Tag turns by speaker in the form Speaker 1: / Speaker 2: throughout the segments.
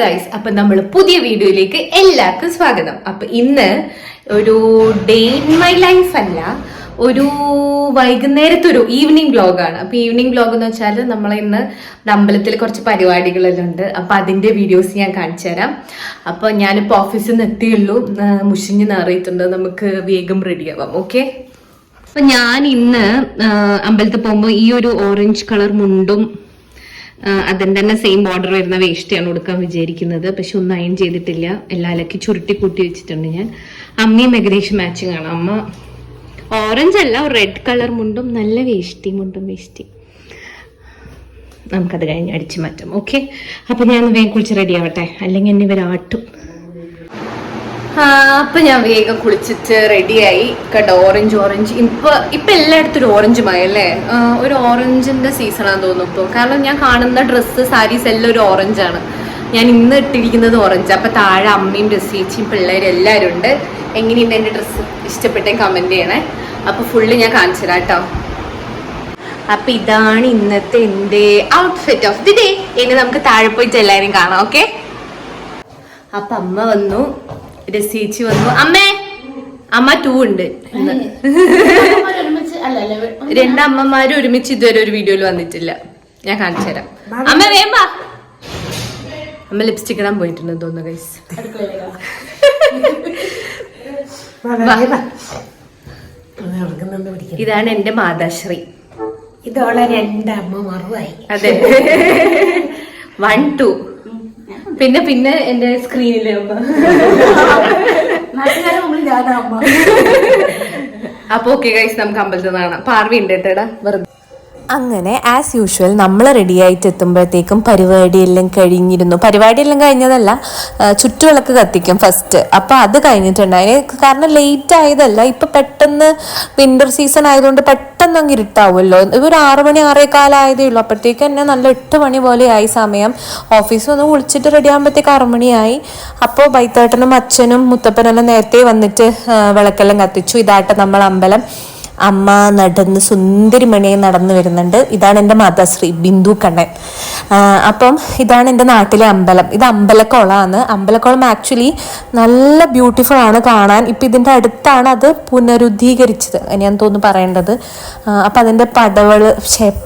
Speaker 1: Guys, അപ്പൊ നമ്മൾ പുതിയ വീഡിയോയിലേക്ക് എല്ലാവർക്കും സ്വാഗതം. അപ്പൊ ഇന്ന് ഒരു ഡേ ഇൻ മൈ ലൈഫ് അല്ല, ഒരു വൈകുന്നേരത്തെ ഒരു ഈവനിങ് വ്ലോഗാണ്. അപ്പൊ ഈവനിങ് വ്ലോഗ് എന്ന് വെച്ചാൽ നമ്മൾ ഇന്ന് അമ്പലത്തിൽ കുറച്ച് പരിപാടികളെല്ലാം ഉണ്ട്. അപ്പൊ അതിന്റെ വീഡിയോസ് ഞാൻ കാണിച്ചു തരാം. അപ്പൊ ഞാനിപ്പോ ഓഫീസിൽ നിന്ന് എത്തിയുള്ളൂ, മുഷിഞ്ഞ് നിറയിട്ടുണ്ട്, നമുക്ക് വേഗം റെഡിയാവാം. ഓക്കെ. അപ്പൊ ഞാൻ ഇന്ന് അമ്പലത്തിൽ പോകുമ്പോൾ ഈ ഒരു ഓറഞ്ച് കളർ മുണ്ടും അതിൻ്റെ തന്നെ സെയിം ബോർഡർ വരുന്ന വേസ്റ്റാണ് കൊടുക്കാൻ വിചാരിക്കുന്നത്. പക്ഷെ ഒന്നും അയൺ ചെയ്തിട്ടില്ല, എല്ലാം അലക്കി ചുരുട്ടി കൂട്ടി വെച്ചിട്ടുണ്ട് ഞാൻ. അമ്മയും ഏകദേശം മാച്ചിങ് ആണ്. അമ്മ ഓറഞ്ച് അല്ല, ഒരു റെഡ് കളർ മുണ്ടും നല്ല മുണ്ടും വേഷ്ടി. നമുക്കത് കഴിഞ്ഞ് അടിച്ചു മാറ്റാം. ഓക്കെ. അപ്പൊ ഞാൻ വേഗം കുളിച്ച് റെഡി ആവട്ടെ, അല്ലെങ്കിൽ എന്നെ ഇവരാട്ടും. അപ്പൊ ഞാൻ വേഗം കുളിച്ചിട്ട് റെഡിയായി. കണ്ടോ, ഓറഞ്ച് ഇപ്പൊ എല്ലായിടത്തും ഒരു ഓറഞ്ച് മഴ അല്ലേ. ഒരു ഓറഞ്ചിന്റെ സീസണാന്ന് തോന്നുന്നു ഇപ്പൊ. കാരണം ഞാൻ കാണുന്ന ഡ്രസ്സ്, സാരീസ് എല്ലാം ഒരു ഓറഞ്ചാണ്. ഞാൻ ഇന്ന് ഇട്ടിരിക്കുന്നത് ഓറഞ്ച്. അപ്പൊ താഴെ അമ്മയും ഡ്രസ്സേച്ചിയും പിള്ളേരും എല്ലാവരും ഉണ്ട്. എങ്ങനെയുണ്ട് എന്റെ ഡ്രസ്സ്? ഇഷ്ടപ്പെട്ടേ കമന്റ് ചെയ്യണേ. അപ്പൊ ഫുള്ള് ഞാൻ കാണിച്ചു തരാം കേട്ടോ. അപ്പൊ ഇതാണ് ഇന്നത്തെ എന്റെ ഔട്ട്ഫിറ്റ് ഓഫ് ദി ഡേ. ഇനി നമുക്ക് താഴെ പോയിട്ട് എല്ലാവരും കാണാം. ഓക്കെ. അപ്പൊ അമ്മ വന്നു, രസീച്ചി വന്നു. അമ്മ 2 ഉണ്ട്. രണ്ടമ്മമാരും ഒരുമിച്ച് ഇതുവരെ ഒരു വീഡിയോയിൽ വന്നിട്ടില്ല. ഞാൻ കാണിച്ചു തരാം. അമ്മ വേമ്പാ. അമ്മ ലിപ്സ്റ്റിക് ഇടാൻ പോയിട്ടുണ്ടെന്ന് തോന്നുന്നു ഗൈസ്. ഇതാണ് എന്റെ മാതാശ്രീ.
Speaker 2: ഇതോളെ 2 അമ്മമാരുമായി.
Speaker 1: അതെ, 1 2. പിന്നെ എന്റെ സ്ക്രീനിലെ അമ്മ. അപ്പൊ ഓക്കെ ഗൈസ്, നമുക്ക് അമ്പലത്തിൽ നിന്ന് കാണാം. പാർവി ഉണ്ട് കേട്ടോടാ വെറുതെ.
Speaker 3: അങ്ങനെ ആസ് യൂഷ്വൽ നമ്മൾ റെഡി ആയിട്ട് എത്തുമ്പോഴത്തേക്കും പരിപാടിയെല്ലാം കഴിഞ്ഞതല്ല, ചുറ്റുവിളക്ക് കത്തിക്കും ഫസ്റ്റ്. അപ്പോൾ അത് കഴിഞ്ഞിട്ടുണ്ടായി. കാരണം ലേറ്റ് ആയതല്ല, ഇപ്പം പെട്ടെന്ന് വിൻ്റർ സീസൺ ആയതുകൊണ്ട് പെട്ടെന്ന് അങ്ങ് ഇരുട്ടാവുമല്ലോ. ഒരു 6 മണി 6:15 ആയതേ ഉള്ളൂ. അപ്പോഴത്തേക്ക് തന്നെ നല്ല 8 മണി പോലെയായി സമയം. ഓഫീസിൽ ഒന്ന് വിളിച്ചിട്ട് റെഡി ആകുമ്പോഴത്തേക്ക് 6 മണിയായി. അപ്പോൾ ബൈത്തേട്ടനും അച്ഛനും മുത്തപ്പനെല്ലാം നേരത്തെ വന്നിട്ട് വിളക്കെല്ലാം കത്തിച്ചു. ഇതായിട്ട് നമ്മൾ അമ്പലം. അമ്മ നടന്ന് സുന്ദരിമണിയെ നടന്നു വരുന്നുണ്ട്. ഇതാണ് എൻ്റെ മാതാശ്രീ ബിന്ദു കണ്ണൻ. അപ്പം ഇതാണ് എൻ്റെ നാട്ടിലെ അമ്പലം. ഇത് അമ്പലക്കുളമാണ്. അമ്പലക്കുളം ആക്ച്വലി നല്ല ബ്യൂട്ടിഫുൾ ആണ് കാണാൻ. ഇപ്പം ഇതിൻ്റെ അടുത്താണ് അത് പുനരുദ്ധീകരിച്ചത്, ഞാൻ തോന്നുന്നു പറയേണ്ടത്. അപ്പം അതിൻ്റെ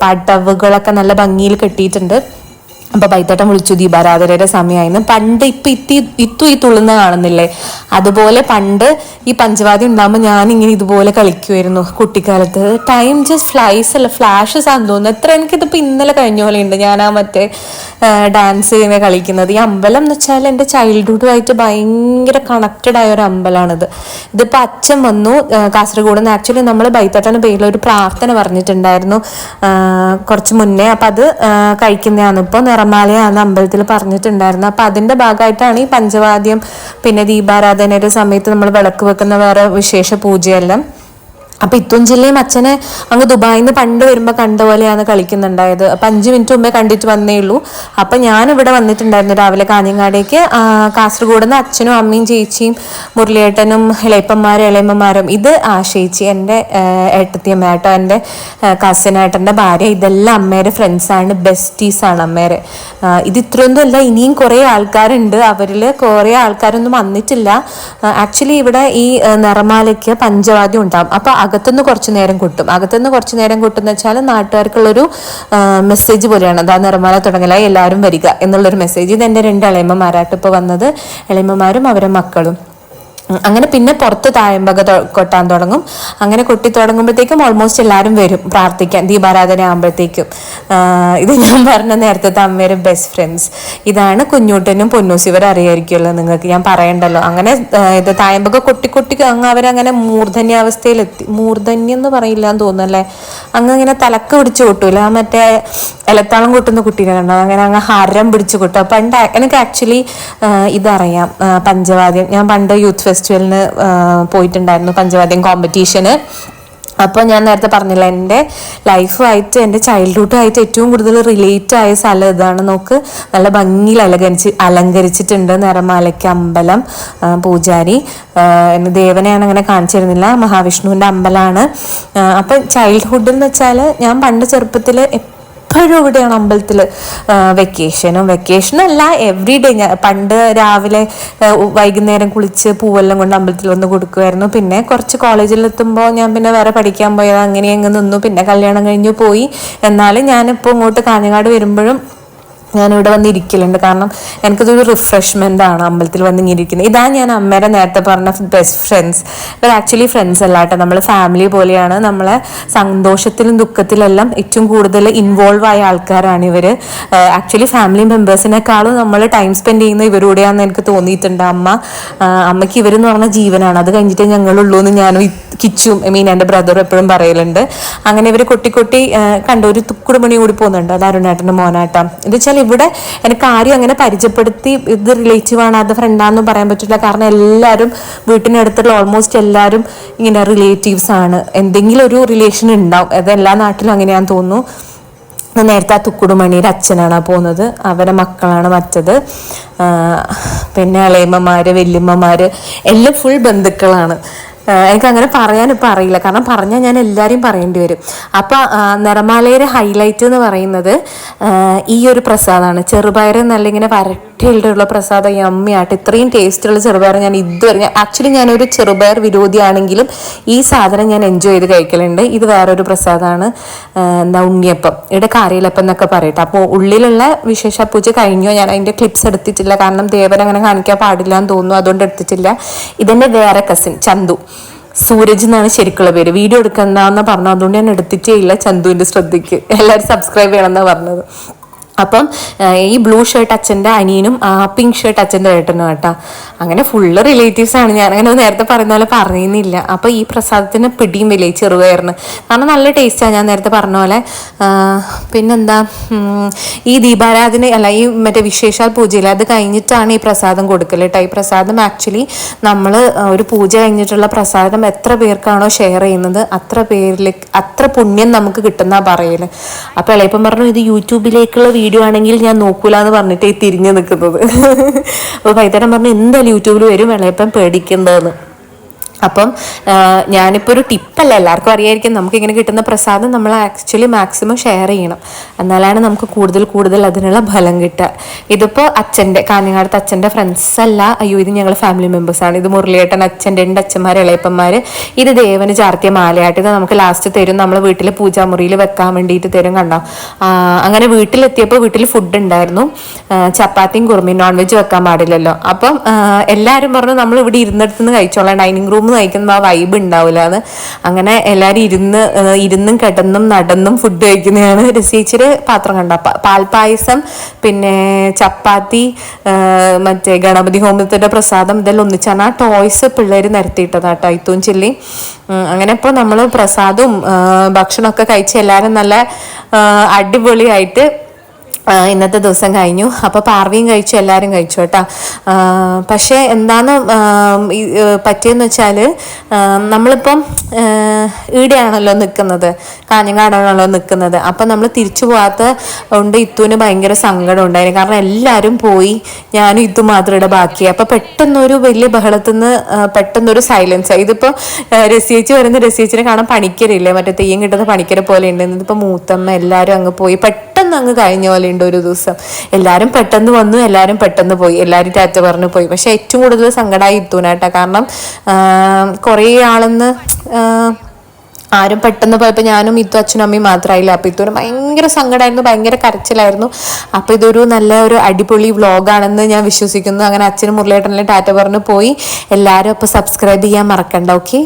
Speaker 3: പടവുകളൊക്കെ നല്ല ഭംഗിയിൽ കെട്ടിയിട്ടുണ്ട്. അപ്പോൾ ബൈത്തേട്ടൻ വിളിച്ചു, ദീപാരാധനയുടെ സമയമായിരുന്നു. പണ്ട് ഇപ്പം ഈ തുള്ളുന്ന കാണുന്നില്ലേ, അതുപോലെ പണ്ട് ഈ പഞ്ചവാദ്യം ഉണ്ടാകുമ്പോൾ ഞാനിങ്ങനെ ഇതുപോലെ കളിക്കുമായിരുന്നു കുട്ടിക്കാലത്ത്. ടൈം ജസ്റ്റ് ഫ്ലൈസ് അല്ല, ഫ്ലാഷസ് ആണെന്ന് തോന്നുന്നു. എത്ര എനിക്കിതിപ്പോൾ ഇന്നലെ കഴിഞ്ഞ പോലെ ഉണ്ട് ഞാൻ ആ മറ്റേ ഡാൻസ് ഇങ്ങനെ കളിക്കുന്നത്. ഈ അമ്പലം എന്ന് വെച്ചാൽ എൻ്റെ ചൈൽഡ്ഹുഡുമായിട്ട് ഭയങ്കര കണക്റ്റഡ് ആയ ഒരു അമ്പലമാണിത്. ഇതിപ്പോൾ അച്ഛൻ വന്നു കാസർഗോഡ് നിന്ന്. ആക്ച്വലി നമ്മൾ ബൈത്തേട്ടൻ്റെ പേരിൽ ഒരു പ്രാർത്ഥന പറഞ്ഞിട്ടുണ്ടായിരുന്നു കുറച്ച് മുന്നേ. അപ്പം അത് കഴിക്കുന്നതാണ്. ഇപ്പോൾ നിറമാലയാണ് അമ്പലത്തിൽ പറഞ്ഞിട്ടുണ്ടായിരുന്നത്. അപ്പം അതിൻ്റെ ഭാഗമായിട്ടാണ് ഈ പഞ്ചവാദ്യം, പിന്നെ ദീപാരാധനയുടെ സമയത്ത് നമ്മൾ വിളക്ക് വെക്കുന്ന വേറെ വിശേഷ പൂജയെല്ലാം. അപ്പം ഇത്തും ജില്ലയും അച്ഛനെ അങ്ങ് ദുബായിൽ നിന്ന് പണ്ട് വരുമ്പോൾ കണ്ട പോലെയാണ് കളിക്കുന്നുണ്ടായത്. അപ്പം 5 മിനിറ്റ് മുമ്പേ കണ്ടിട്ട് വന്നേ ഉള്ളൂ. അപ്പം ഞാനിവിടെ വന്നിട്ടുണ്ടായിരുന്നു രാവിലെ കാഞ്ഞങ്ങാടേക്ക്. കാസർഗോഡ് നിന്ന് അച്ഛനും അമ്മയും ചേച്ചിയും മുരളിയേട്ടനും ഇളയമ്മമാരും. ഇത് ആശയിച്ചി, എൻ്റെ ഏട്ടത്തിയമ്മ ഏട്ടോ, എൻ്റെ കസിനേട്ടൻ്റെ ഭാര്യ. ഇതെല്ലാം അമ്മയുടെ ഫ്രണ്ട്സാണ്, ബെസ്റ്റീസാണ് അമ്മേരെ. ഇത് ഇത്രയൊന്നും അല്ല, ഇനിയും കുറേ ആൾക്കാരുണ്ട്. അവരിൽ കുറേ ആൾക്കാരൊന്നും വന്നിട്ടില്ല. ആക്ച്വലി ഇവിടെ ഈ നിറമാലയ്ക്ക് പഞ്ചവാദ്യം ഉണ്ടാകും. അപ്പോൾ അകത്തുനിന്ന് കുറച്ച് നേരം കൊട്ടും എന്ന് വെച്ചാൽ നാട്ടുകാർക്കുള്ളൊരു മെസ്സേജ് പോലെയാണ്. അതാ നിറമാല തുടങ്ങലായി, എല്ലാവരും വരിക എന്നുള്ളൊരു മെസ്സേജ്. ഇത് എൻ്റെ 2 ഇളയമ്മമാരായിട്ട് ഇപ്പോൾ വന്നത്, ഇളയമ്മമാരും അവരുടെ മക്കളും. അങ്ങനെ പിന്നെ പുറത്ത് തായമ്പക കൊട്ടാൻ തുടങ്ങും. അങ്ങനെ കൊട്ടി തുടങ്ങുമ്പോഴത്തേക്കും ഓൾമോസ്റ്റ് എല്ലാവരും വരും പ്രാർത്ഥിക്കാൻ, ദീപാരാധന ആകുമ്പോഴത്തേക്കും. ഇത് ഞാൻ പറഞ്ഞ നേരത്തെ അമ്മയുടെ ബെസ്റ്റ് ഫ്രണ്ട്സ്. ഇതാണ് കുഞ്ഞൂട്ടനും പൊന്നൂസ്. ഇവർ അറിയായിരിക്കുമല്ലോ നിങ്ങൾക്ക്, ഞാൻ പറയണ്ടല്ലോ. അങ്ങനെ ഇത് തായമ്പക കൊട്ടി അങ്ങ് അവരങ്ങനെ മൂർധന്യാവസ്ഥയിലെത്തി. മൂർധന്യം എന്ന് പറയില്ല എന്ന് തോന്നുന്നല്ലേ, അങ്ങനെ തലക്ക് പിടിച്ച് കൊട്ടൂല. മറ്റേ ഇലത്താളം കൊട്ടുന്ന കുട്ടീനെ കണ്ടോ, അങ്ങനെ അങ്ങ് ഹരം പിടിച്ച് കൊട്ടുക. പണ്ട് എനിക്ക് ആക്ച്വലി ഇതറിയാം, പഞ്ചവാദ്യം. ഞാൻ പണ്ട് യൂത്ത് ഫെസ്റ്റിവലിന് പോയിട്ടുണ്ടായിരുന്നു, പഞ്ചവാദ്യം കോമ്പറ്റീഷന്. അപ്പോൾ ഞാൻ നേരത്തെ പറഞ്ഞില്ല, എൻ്റെ ലൈഫുമായിട്ട് എൻ്റെ ചൈൽഡ്ഹുഡുമായിട്ട് ഏറ്റവും കൂടുതൽ റിലേറ്റ് ആയ സ്ഥലം ഇതാണ്. നോക്ക്, നല്ല ഭംഗിയിൽ അലങ്കരിച്ചിട്ടുണ്ട് നിറമാലയ്ക്ക് അമ്പലം. പൂജാരി ദേവനെയാണ് അങ്ങനെ കാണിച്ചിരുന്നില്ല, മഹാവിഷ്ണുവിൻ്റെ അമ്പലമാണ്. അപ്പം ചൈൽഡ്ഹുഡ് എന്ന് വെച്ചാൽ ഞാൻ പണ്ട് ചെറുപ്പത്തിൽ എപ്പോഴും ഇവിടെയാണ് അമ്പലത്തിൽ. വെക്കേഷനല്ല എവറി ഡേ. ഞാൻ പണ്ട് രാവിലെ വൈകുന്നേരം കുളിച്ച് പൂവെല്ലാം കൊണ്ട് അമ്പലത്തിൽ വന്ന് കൊടുക്കുമായിരുന്നു. പിന്നെ കുറച്ച് കോളേജിലെത്തുമ്പോൾ ഞാൻ പിന്നെ വേറെ പഠിക്കാൻ പോയത്, അങ്ങനെ അങ്ങ് നിന്നു. പിന്നെ കല്യാണം കഴിഞ്ഞു പോയി. എന്നാലും ഞാനിപ്പോൾ ഇങ്ങോട്ട് കാഞ്ഞങ്ങാട് വരുമ്പോഴും ഞാനിവിടെ വന്നിരിക്കലുണ്ട്. കാരണം എനിക്കതൊരു റിഫ്രഷ്മെൻ്റ് ആണ് അമ്പലത്തിൽ വന്നിരിക്കുന്നത്. ഇതാ ഞാൻ അമ്മേരെ നേരത്തെ പറഞ്ഞ ബെസ്റ്റ് ഫ്രണ്ട്സ്. ഇവർ ആക്ച്വലി ഫ്രണ്ട്സ് അല്ല കേട്ടോ, നമ്മൾ ഫാമിലി പോലെയാണ്. നമ്മളെ സന്തോഷത്തിലും ദുഃഖത്തിലെല്ലാം ഏറ്റവും കൂടുതൽ ഇൻവോൾവ് ആയ ആൾക്കാരാണ് ഇവർ. ആക്ച്വലി ഫാമിലി മെമ്പേഴ്സിനേക്കാളും നമ്മൾ ടൈം സ്പെൻഡ് ചെയ്യുന്ന ഇവരോടെയാണെന്ന് എനിക്ക് തോന്നിയിട്ടുണ്ട്. അമ്മയ്ക്ക് ഇവരെന്ന് പറഞ്ഞ ജീവനാണ്. അത് കഴിഞ്ഞിട്ടേ ഞങ്ങളുള്ളൂ എന്ന് ഞാനും കിച്ചും എൻ്റെ ബ്രദറും എപ്പോഴും പറയലുണ്ട്. അങ്ങനെ ഇവർ കൊട്ടി കണ്ട ഒരു തുക്കുടുമണി കൂടി പോകുന്നുണ്ട്. അത് അരുണേട്ടൻ്റെ മോനാട്ടാം. ഇത് വെച്ചാൽ ഇവിടെ എനിക്ക് ആരും അങ്ങനെ പരിചയപ്പെടുത്തി ഇത് റിലേറ്റീവാണ് അത് ഫ്രണ്ടാണെന്നും പറയാൻ പറ്റില്ല. കാരണം എല്ലാവരും വീട്ടിനടുത്തുള്ള ഓൾമോസ്റ്റ് എല്ലാവരും ഇങ്ങനെ റിലേറ്റീവ്സ് ആണ്. എന്തെങ്കിലും ഒരു റിലേഷൻ ഉണ്ടാവും. അത് എല്ലാ നാട്ടിലും അങ്ങനെയാണെന്ന് തോന്നുന്നു. നേരത്തെ ആ തുക്കുടുമണിയുടെ അച്ഛനാണ് പോകുന്നത്. അവരെ മക്കളാണ് മറ്റത്. പിന്നെ ഇളയമ്മമാര് വല്യമ്മമാര് എല്ലാം ഫുൾ ബന്ധുക്കളാണ്. എനിക്കങ്ങനെ പറയാനിപ്പോൾ അറിയില്ല, കാരണം പറഞ്ഞാൽ ഞാൻ എല്ലാവരെയും പറയേണ്ടി വരും. അപ്പം നിറമാലയുടെ ഹൈലൈറ്റ് എന്ന് പറയുന്നത് ഈ ഒരു പ്രസാദമാണ്. ചെറുപയർ നല്ല ഇങ്ങനെ വരട്ടിയുള്ള പ്രസാദം യമ്മിയായിട്ട്. ഇത്രയും ടേസ്റ്റുള്ള ചെറുപയർ ഞാൻ ഇതുവരെ ആക്ച്വലി ഞാനൊരു ചെറുപയർ വിരോധിയാണെങ്കിലും ഈ സാധനം ഞാൻ എൻജോയ് ചെയ്ത് കഴിക്കലുണ്ട്. ഇത് വേറൊരു പ്രസാദമാണ്, ഉണ്ണിയപ്പം. ഇവിടെ കാരിയലപ്പം എന്നൊക്കെ പറയട്ടെ. അപ്പോൾ ഉള്ളിലുള്ള വിശേഷ പൂജ കഴിഞ്ഞോ, ഞാൻ അതിൻ്റെ ക്ലിപ്സ് എടുത്തിട്ടില്ല. കാരണം ദേവൻ അങ്ങനെ കാണിക്കാൻ പാടില്ല എന്ന് തോന്നുന്നു, അതുകൊണ്ട് എടുത്തിട്ടില്ല. ഇതെൻ്റെ വേറെ കസിൻ ചന്തു, സൂരജ് എന്നാണ് ശരിക്കുള്ള പേര്. വീഡിയോ എടുക്കണ്ടെന്ന് പറഞ്ഞു, അതുകൊണ്ട് ഞാൻ എടുത്തിട്ടേ ഇല്ല. ചന്തുവിൻ്റെ ശ്രദ്ധയ്ക്ക് എല്ലാവരും സബ്സ്ക്രൈബ് ചെയ്യണമെന്നാണ് പറഞ്ഞത്. അപ്പം ഈ ബ്ലൂ ഷർട്ട് അച്ഛൻ്റെ അനിയനും പിങ്ക് ഷർട്ട് അച്ഛൻ്റെ ഏട്ടനും കേട്ടോ. അങ്ങനെ ഫുള്ള് റിലേറ്റീവ്സ് ആണ്. ഞാനങ്ങനെ നേരത്തെ പറയുന്ന പോലെ പറയുന്നില്ല. അപ്പോൾ ഈ പ്രസാദത്തിന് പിടിയും വില ചെറുപയറിന്, കാരണം നല്ല ടേസ്റ്റാണ് ഞാൻ നേരത്തെ പറഞ്ഞ പോലെ. പിന്നെന്താ, ഈ ദീപാരാധന അല്ല, ഈ മറ്റേ വിശേഷാൽ പൂജയില്ല, അത് കഴിഞ്ഞിട്ടാണ് ഈ പ്രസാദം കൊടുക്കൽ കേട്ടോ. ഈ പ്രസാദം ആക്ച്വലി നമ്മൾ ഒരു പൂജ കഴിഞ്ഞിട്ടുള്ള പ്രസാദം എത്ര പേർക്കാണോ ഷെയർ ചെയ്യുന്നത് അത്ര പുണ്യം നമുക്ക് കിട്ടുന്ന പറയല്. അപ്പോൾ ഇളയപ്പം പറഞ്ഞു, ഇത് യൂട്യൂബിലേക്കുള്ള വീഡിയോ ആണെങ്കിൽ ഞാൻ നോക്കൂല എന്ന് പറഞ്ഞിട്ട് ഈ തിരിഞ്ഞു നിൽക്കുന്നത്. അപ്പോൾ വൈകുന്നേരം പറഞ്ഞു എന്തായാലും യൂട്യൂബിൽ വരും, ഇളയപ്പം പേടിക്കേണ്ടതെന്ന്. അപ്പം ഞാനിപ്പോൾ ഒരു ടിപ്പല്ല, എല്ലാവർക്കും അറിയായിരിക്കും, നമുക്കിങ്ങനെ കിട്ടുന്ന പ്രസാദം നമ്മൾ ആക്ച്വലി മാക്സിമം ഷെയർ ചെയ്യണം. എന്നാലാണ് നമുക്ക് കൂടുതൽ അതിനുള്ള ഫലം കിട്ടുക. ഇതിപ്പോൾ കാഞ്ഞങ്ങാടത്തെ അച്ഛൻ്റെ ഫ്രണ്ട്സ് അല്ല, അയ്യോ ഇത് ഞങ്ങൾ ഫാമിലി മെമ്പേഴ്സാണ്. ഇത് മുരളിയേട്ടൻ അച്ഛൻ്റെ രണ്ട് അച്ഛന്മാർ ഇളയപ്പന്മാർ. ഇത് ദേവന് ചാർത്തിയ മാലയായിട്ട്. ഇത് നമുക്ക് ലാസ്റ്റ് തരും, നമ്മൾ വീട്ടിൽ പൂജാമുറിയിൽ വെക്കാൻ വേണ്ടിയിട്ട് തരും. കണ്ടോ, അങ്ങനെ വീട്ടിലെത്തിയപ്പോൾ വീട്ടിൽ ഫുഡ് ഉണ്ടായിരുന്നു, ചപ്പാത്തിയും കുറുമയും. നോൺ വെജ് വെക്കാൻ പാടില്ലല്ലോ. അപ്പം എല്ലാവരും പറഞ്ഞു നമ്മൾ ഇവിടെ ഇരുന്നിടത്തുനിന്ന് കഴിച്ചോളാം, ഡൈനിങ് റൂം കഴിക്കുമ്പോൾ ആ വൈബ് ഉണ്ടാവില്ല എന്ന്. അങ്ങനെ എല്ലാവരും ഇരുന്നും കിടന്നും നടന്നും ഫുഡ് കഴിക്കുന്നതാണ്. രസിച്ചിട്ട് പാത്രം കണ്ട പാൽപ്പായസം, പിന്നെ ചപ്പാത്തി, മറ്റേ ഗണപതി ഹോമത്തിൻ്റെ പ്രസാദം, ഇതെല്ലാം ഒന്നിച്ചാണ്. ആ ടോയ്സ് പിള്ളേർ നിരത്തിയിട്ടതാട്ടോ, ഇത്തൂൻ ചില്ലി. അങ്ങനെ ഇപ്പോൾ നമ്മൾ പ്രസാദവും ഭക്ഷണമൊക്കെ കഴിച്ച് എല്ലാവരും നല്ല അടിപൊളിയായിട്ട് ഇന്നത്തെ ദിവസം കഴിഞ്ഞു. അപ്പോൾ പാർവിയും കഴിച്ചു, എല്ലാവരും കഴിച്ചു കേട്ടോ. പക്ഷേ എന്താണ് പറ്റിയെന്ന് വെച്ചാൽ, നമ്മളിപ്പം ഈടെയാണല്ലോ നിൽക്കുന്നത്, കാഞ്ഞങ്ങാടാണല്ലോ നിൽക്കുന്നത്. അപ്പം നമ്മൾ തിരിച്ചു പോകാത്ത കൊണ്ട് ഇത്തുവിന് ഭയങ്കര സങ്കടം ഉണ്ടായിരുന്നു. കാരണം എല്ലാവരും പോയി, ഞാനും ഇത്തു മാത്രം ഇവിടെ ബാക്കി. അപ്പം പെട്ടെന്നൊരു വലിയ ബഹളത്തിൽ നിന്ന് പെട്ടെന്നൊരു സൈലൻസ്. ഇതിപ്പോൾ രസിയേച്ചി വരുന്ന രസിയേച്ചിനെ കാണാൻ പണിക്കരില്ലേ, മറ്റേ തെയ്യം കിട്ടുന്ന പണിക്കരെ പോലെ ഉണ്ട്. ഇതിപ്പോൾ മൂത്തമ്മ എല്ലാവരും അങ്ങ് പോയി, പെട്ടെന്ന് അങ്ങ് കഴിഞ്ഞ പോലെ ഉണ്ട് ഒരു ദിവസം. എല്ലാവരും പെട്ടെന്ന് വന്നു, എല്ലാവരും പെട്ടെന്ന് പോയി, എല്ലാവരും ടാറ്റ പറഞ്ഞു പോയി. പക്ഷെ ഏറ്റവും കൂടുതൽ സങ്കടമായി ഇത്തൂനാട്ടാ. കാരണം കുറേ ആളെന്ന് ആരും പെട്ടെന്ന് പോയപ്പോൾ ഞാനും ഇത്തു അച്ഛനും അമ്മയും മാത്രമായില്ല. അപ്പോൾ ഇത്തൂന് ഭയങ്കര സങ്കടമായിരുന്നു, ഭയങ്കര കരച്ചിലായിരുന്നു. അപ്പോൾ ഇതൊരു നല്ല ഒരു അടിപൊളി വ്ളോഗാണെന്ന് ഞാൻ വിശ്വസിക്കുന്നു. അങ്ങനെ അച്ഛനും മുരളിയേട്ടനെല്ലാം ടാറ്റ പറഞ്ഞു പോയി. എല്ലാവരും അപ്പോൾ സബ്സ്ക്രൈബ് ചെയ്യാൻ മറക്കണ്ട. ഓക്കെ.